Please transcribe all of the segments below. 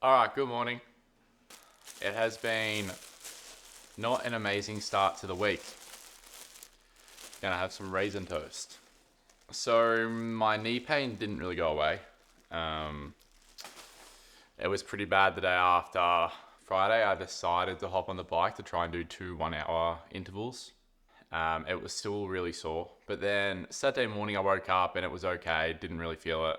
All right, good morning. It has been not an amazing start to the week. Gonna have some raisin toast. So my knee pain didn't really go away. Um, it was pretty bad the day after Friday. I decided to hop on the bike to try and do 2 1 hour intervals. It was still really sore. But then Saturday morning I woke up and it was okay. Didn't really feel it.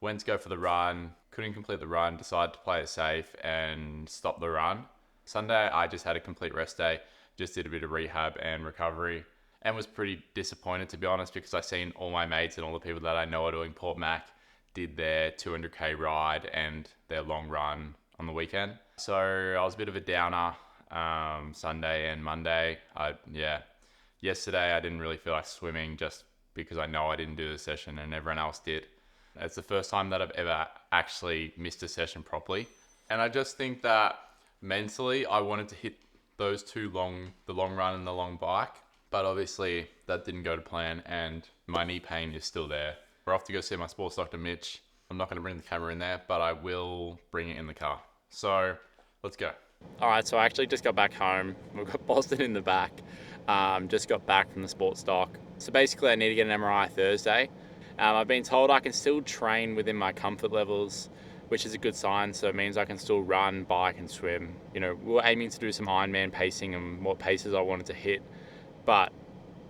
Went to go for the run. Couldn't complete the run. Decided to play it safe and stop the run. Sunday I just had a complete rest day. Just did a bit of rehab and recovery. And was pretty disappointed, to be honest, because I seen all my mates and all the people that I know are doing Port Mac did their 200k ride and their long run on the weekend. So I was a bit of a downer Sunday and Monday. Yesterday I didn't really feel like swimming just because I know I didn't do the session and everyone else did. It's the first time that I've ever actually missed a session properly. And I just think that mentally I wanted to hit those the long run and the long bike. But obviously that didn't go to plan and my knee pain is still there. We're off to go see my sports doctor, Mitch. I'm not going to bring the camera in there, but I will bring it in the car. So let's go. All right, so I actually just got back home. We've got Boston in the back. Just got back from the sports doc. So basically I need to get an MRI Thursday. I've been told I can still train within my comfort levels, which is a good sign. So it means I can still run, bike and swim. You know, we're aiming to do some Ironman pacing and what paces I wanted to hit. But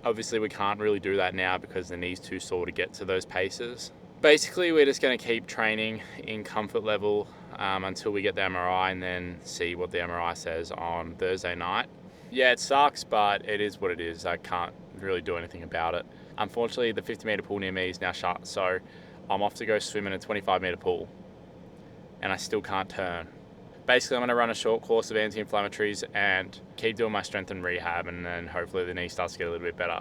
obviously we can't really do that now because the knee's too sore to get to those paces. Basically, we're just going to keep training in comfort level until we get the MRI and then see what the MRI says on Thursday night. Yeah, it sucks, but it is what it is. I can't really do anything about it. Unfortunately, the 50-meter pool near me is now shut, so I'm off to go swim in a 25-meter pool, and I still can't turn. Basically, I'm going to run a short course of anti-inflammatories and keep doing my strength and rehab, and then hopefully the knee starts to get a little bit better.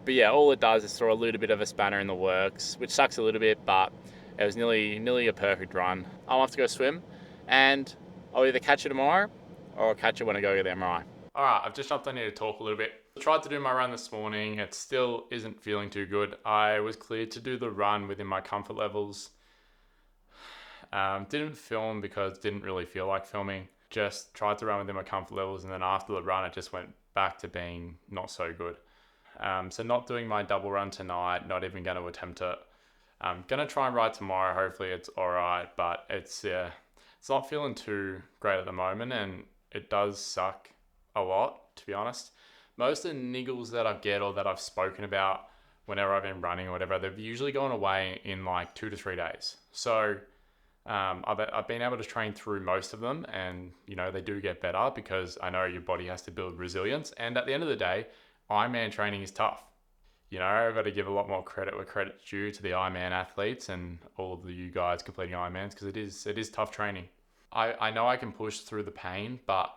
But yeah, all it does is throw a little bit of a spanner in the works, which sucks a little bit, but it was nearly a perfect run. I'm off to go swim, and I'll either catch it tomorrow or I'll catch it when I go get the MRI. All right, I've just jumped on here to talk a little bit. I tried to do my run this morning. It still isn't feeling too good. I was cleared to do the run within my comfort levels. Didn't film because didn't really feel like filming. Just tried to run within my comfort levels, and then after the run, it just went back to being not so good. So not doing my double run tonight, not even going to attempt it. I'm going to try and ride tomorrow. Hopefully it's all right, but it's not feeling too great at the moment, and it does suck a lot, to be honest. Most of the niggles that I get or that I've spoken about whenever I've been running or whatever, they've usually gone away in like 2 to 3 days. So I've been able to train through most of them, and you know they do get better because I know your body has to build resilience. And at the end of the day, Ironman training is tough. You know, I've got to give a lot more credit where credit's due to the Ironman athletes and all of you guys completing Ironmans, because it is tough training. I know I can push through the pain, but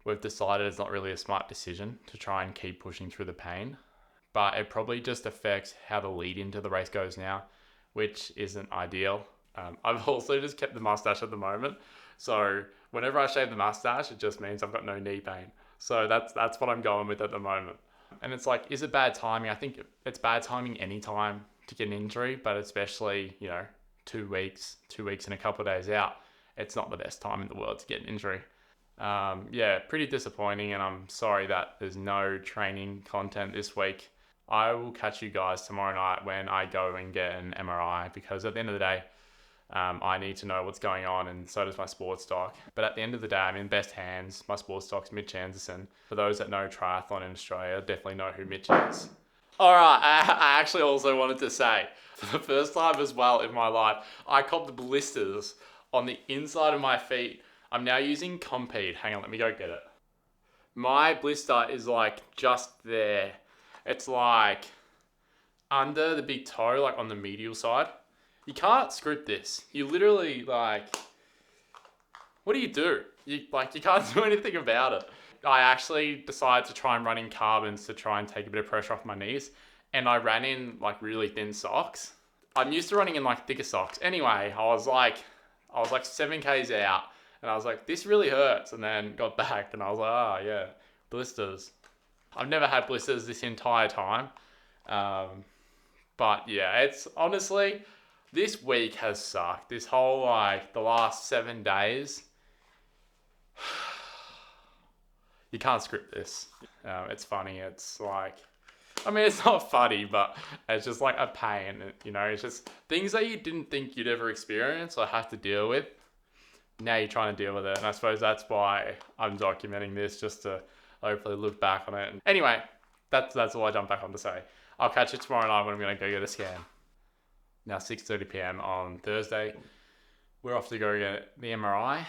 we've decided it's not really a smart decision to try and keep pushing through the pain. But it probably just affects how the lead into the race goes now, which isn't ideal. I've also just kept the mustache at the moment. So whenever I shave the mustache, it just means I've got no knee pain. So that's what I'm going with at the moment. And it's like, is it bad timing? I think it's bad timing anytime to get an injury, but especially, 2 weeks and a couple of days out, it's not the best time in the world to get an injury. Pretty disappointing, and I'm sorry that there's no training content this week. I will catch you guys tomorrow night when I go and get an MRI, because at the end of the day, I need to know what's going on, and so does my sports doc. But at the end of the day, I'm in best hands. My sports doc's Mitch Anderson. For those that know triathlon in Australia, definitely know who Mitch is. All right, I actually also wanted to say, for the first time as well in my life, I copped blisters on the inside of my feet. I'm now using Compeed. Hang on, let me go get it. My blister is like just there. It's like under the big toe, like on the medial side. You can't script this. You literally what do? You can't do anything about it. I actually decided to try and run in carbons to try and take a bit of pressure off my knees. And I ran in like really thin socks. I'm used to running in like thicker socks. Anyway, I was like 7Ks out, and I was like, this really hurts. And then got back and I was like, yeah, blisters. I've never had blisters this entire time. But yeah, it's honestly, This week has sucked. This whole, like, the last 7 days. You can't script this. It's funny. It's like, I mean, it's not funny, but it's just like a pain. You know, it's just things that you didn't think you'd ever experience or have to deal with. Now you're trying to deal with it. And I suppose that's why I'm documenting this, just to hopefully look back on it. And anyway, that's all I jump back on to say. I'll catch you tomorrow night when I'm going to go get a scan. Now 6:30 p.m. on Thursday. We're off to go get the MRI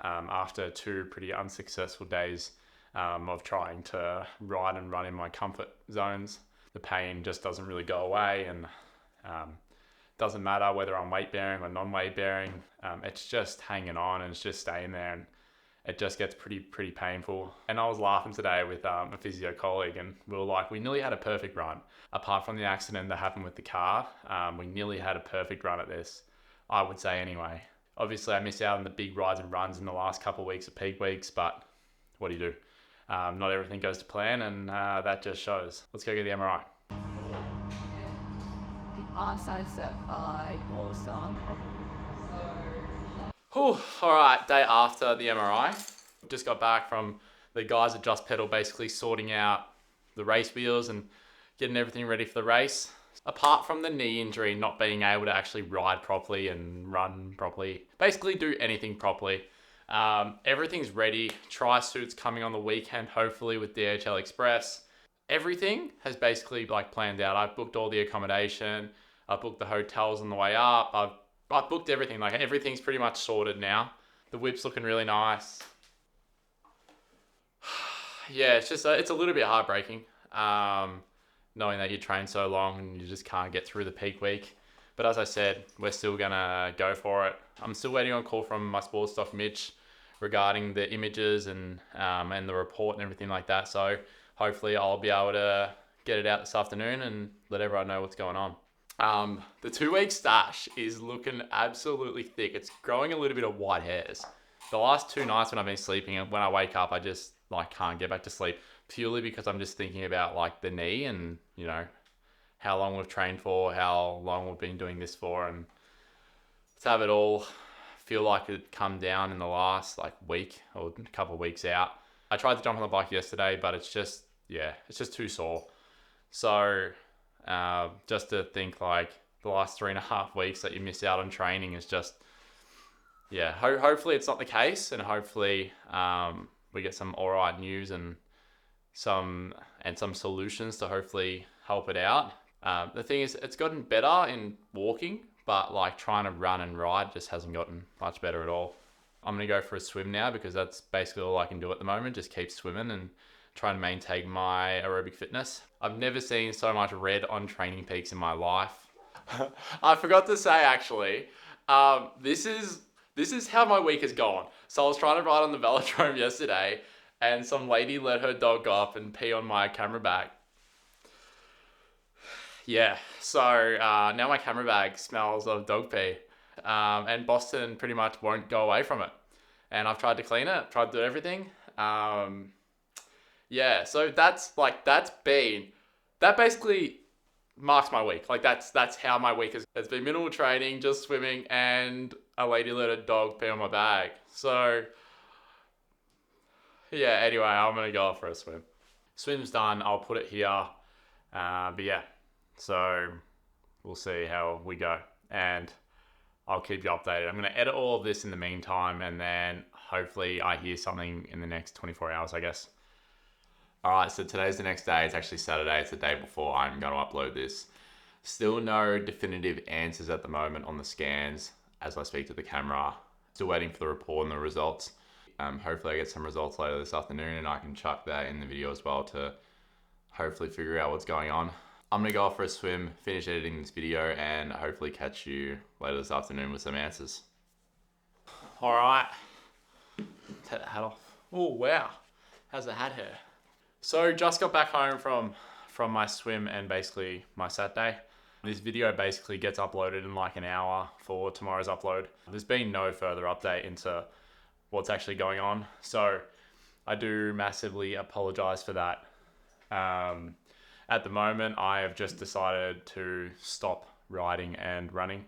after 2 pretty unsuccessful days of trying to ride and run in my comfort zones. The pain just doesn't really go away, and doesn't matter whether I'm weight bearing or non-weight bearing. It's just hanging on and it's just staying there, and it just gets pretty painful. And I was laughing today with a physio colleague, and we were like, we nearly had a perfect run. Apart from the accident that happened with the car, we nearly had a perfect run at this, I would say anyway. Obviously, I missed out on the big rides and runs in the last couple of weeks of peak weeks, but what do you do? Not everything goes to plan, and that just shows. Let's go get the MRI. Whew, all right, day after the MRI. Just got back from the guys at Just Pedal, basically sorting out the race wheels and getting everything ready for the race. Apart from the knee injury, not being able to actually ride properly and run properly, basically do anything properly. Everything's ready. Tri-suit's coming on the weekend, hopefully with DHL Express. Everything has basically like planned out. I've booked all the accommodation. I've booked the hotels on the way up. I've booked everything. Like, everything's pretty much sorted now. The whip's looking really nice. Yeah, it's just it's a little bit heartbreaking, knowing that you train so long and you just can't get through the peak week. But as I said, we're still gonna go for it. I'm still waiting on a call from my sports doc Mitch regarding the images and the report and everything like that. So hopefully I'll be able to get it out this afternoon and let everyone know what's going on. The 2-week stash is looking absolutely thick. It's growing a little bit of white hairs. The last 2 nights when I've been sleeping, and when I wake up, I just like can't get back to sleep, purely because I'm just thinking about like the knee and, you know, how long we've trained for, how long we've been doing this for, and to have it all feel like it come down in the last like week or a couple of weeks out. I tried to jump on the bike yesterday, but it's just too sore. So just to think like the last 3.5 weeks that you miss out on training is just, hopefully it's not the case, and hopefully we get some alright news and some solutions to hopefully help it out. The thing is, it's gotten better in walking, but like trying to run and ride just hasn't gotten much better at all. I'm gonna go for a swim now because that's basically all I can do at the moment. Just keep swimming and trying to maintain my aerobic fitness. I've never seen so much red on Training Peaks in my life. I forgot to say actually, this is how my week has gone. So I was trying to ride on the velodrome yesterday, and some lady let her dog go up and pee on my camera bag. Yeah, so now my camera bag smells of dog pee, and Boston pretty much won't go away from it. And I've tried to clean it, tried to do everything. Yeah, so that basically marks my week. Like that's how my week has. It's been minimal training, just swimming, and a lady let a dog pee on my bag. So yeah, anyway, I'm gonna go for a swim. Swim's done. I'll put it here. But yeah, so we'll see how we go, and I'll keep you updated. I'm gonna edit all of this in the meantime, and then hopefully I hear something in the next 24 hours, I guess. All right, so today's the next day. It's actually Saturday. It's the day before I'm going to upload this. Still no definitive answers at the moment on the scans as I speak to the camera. Still waiting for the report and the results. Hopefully I get some results later this afternoon, and I can chuck that in the video as well to hopefully figure out what's going on. I'm going to go off for a swim, finish editing this video, and hopefully catch you later this afternoon with some answers. All right, take the hat off. Oh, wow. How's the hat hair? So just got back home from my swim and basically my sat day. This video basically gets uploaded in like an hour for tomorrow's upload. There's been no further update into what's actually going on, so I do massively apologize for that. At the moment, I have just decided to stop riding and running.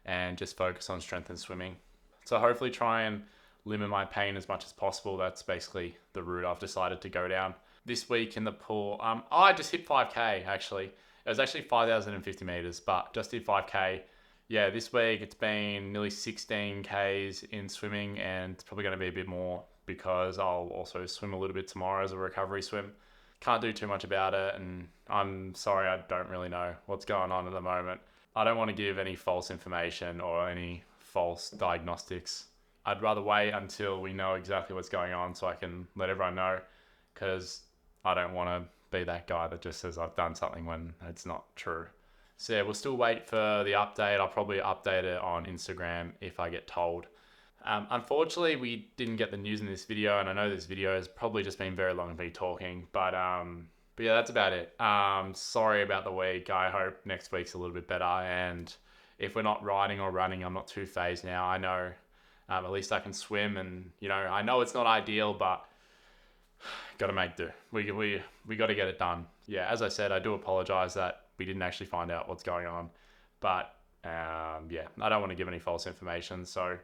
and just focus on strength and swimming. So hopefully try and limit my pain as much as possible. That's basically the route I've decided to go down. This week in the pool, I just hit 5K actually. It was actually 5,050 meters, but just did 5K. Yeah, this week it's been nearly 16 Ks in swimming, and it's probably going to be a bit more because I'll also swim a little bit tomorrow as a recovery swim. Can't do too much about it, and I'm sorry, I don't really know what's going on at the moment. I don't want to give any false information or any false diagnostics. I'd rather wait until we know exactly what's going on so I can let everyone know, because I don't want to be that guy that just says I've done something when it's not true. So yeah, we'll still wait for the update. I'll probably update it on Instagram if I get told. Unfortunately, we didn't get the news in this video, and I know this video has probably just been very long of me talking, but yeah, that's about it. Sorry about the week. I hope next week's a little bit better, and if we're not riding or running, I'm not too phased now. I know at least I can swim, and I know it's not ideal, but got to make do. We got to get it done. Yeah, as I said, I do apologize that we didn't actually find out what's going on, but yeah, I don't want to give any false information, so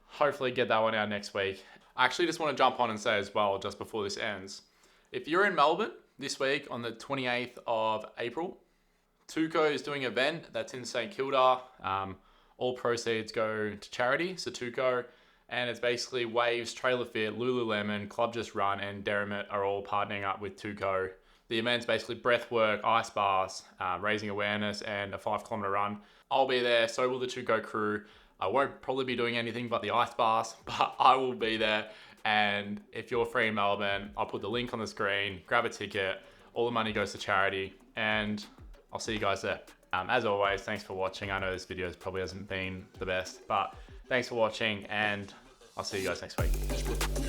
hopefully get that one out next week. I actually just want to jump on and say as well, just before this ends, if you're in Melbourne this week on the 28th of April, Tuco is doing an event that's in St Kilda. All proceeds go to charity, so Tuco, and it's basically Waves, Trailer Fit, Lululemon, Club Just Run, and Derrimut are all partnering up with Tuco. The event's basically breath work, ice baths, raising awareness, and a 5-kilometer run. I'll be there, so will the Tuco crew. I won't probably be doing anything but the ice baths, but I will be there. And if you're free in Melbourne, I'll put the link on the screen, grab a ticket. All the money goes to charity, and I'll see you guys there. As always, thanks for watching. I know this video probably hasn't been the best, but thanks for watching, and I'll see you guys next week.